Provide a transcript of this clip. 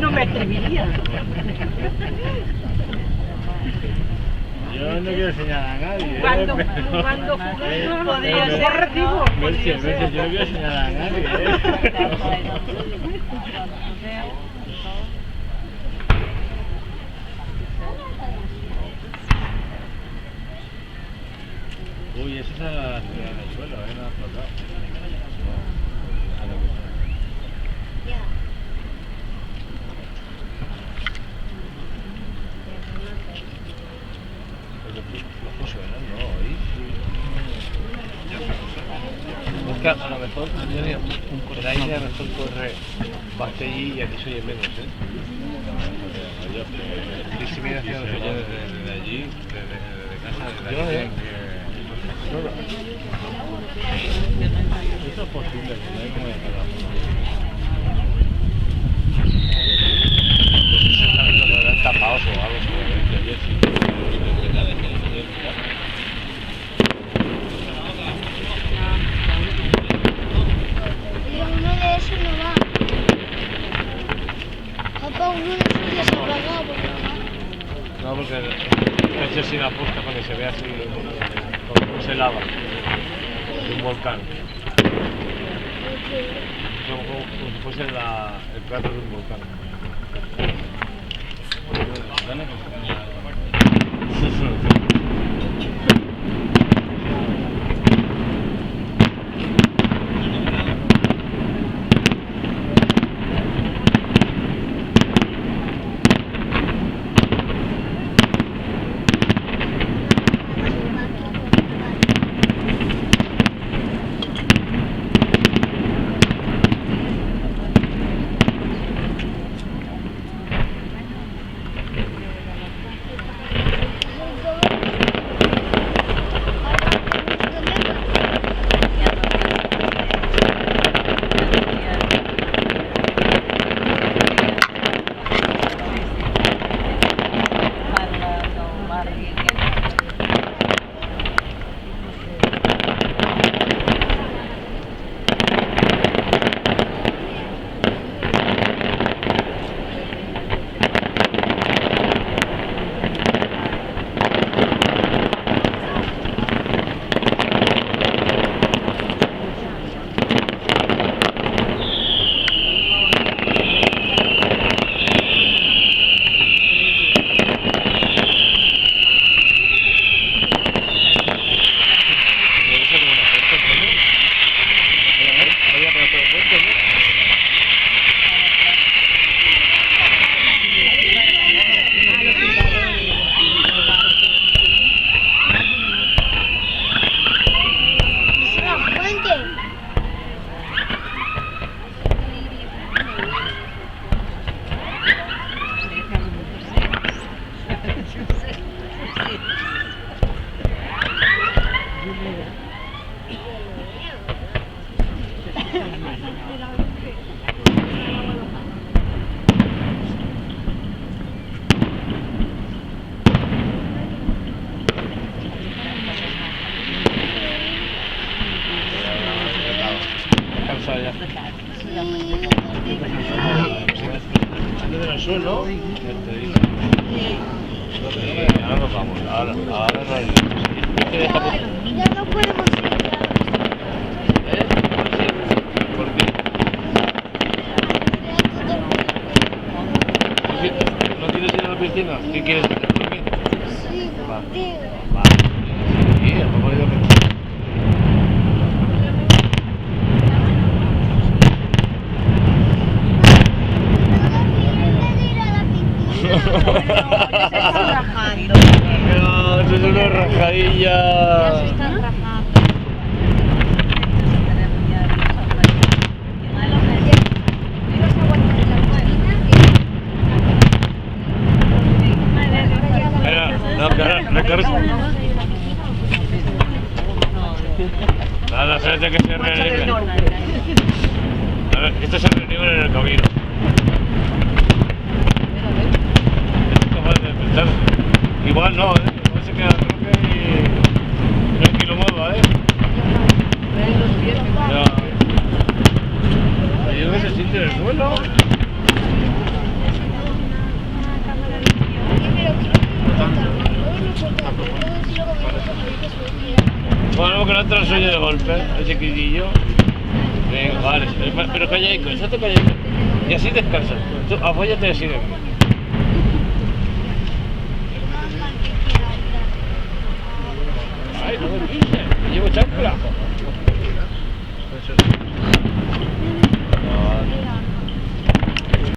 No me atrevería. Yo no quiero enseñar a nadie. Cuando jugando podría ser tipo. Yo no quiero enseñar a nadie. Uy, esa es la ciudad del suelo, no ha flotado. Es que a lo mejor el aire a lo mejor corre bastante allí y aquí se oye menos, Si viene hacia los desde allí, desde casa, desde aquí, eso es posible, no hay como se están tapados o algo, seguramente, Uno de esos no va. Papá, uno de esos ya se ha apagado. No, porque he hecho así la puesta para que se vea así como se lava de un volcán. Como si fuese el cráter de un volcán. suelo. Ya te digo. Ahora nos vamos, ahora no hay líos. Ya no podemos ir. ¿Eh? ¿Por qué? ¿No quieres ir a la piscina? ¿Qué quieres hacer? ¿Dormir? Sí, Va. contigo. Va. Sí, a favor de dormir. rajando. No, eso es una rajadilla. Están rajando. Espera, no, que ahora recarga. Nada, espérate que se reanimen. A ver, esto se reanimen en el camino. Es capaz de pensar. Igual no, igual se queda roca y no hay kilómetro, Ya. Allí donde se siente en el suelo. Bueno, que no entra el sueño de golpe, el chiquitillo. Venga, vale, pero callaico, estate callaico. Y así descansas. Tú apóyate así de mí. Ay, no me pises, llevo chancla.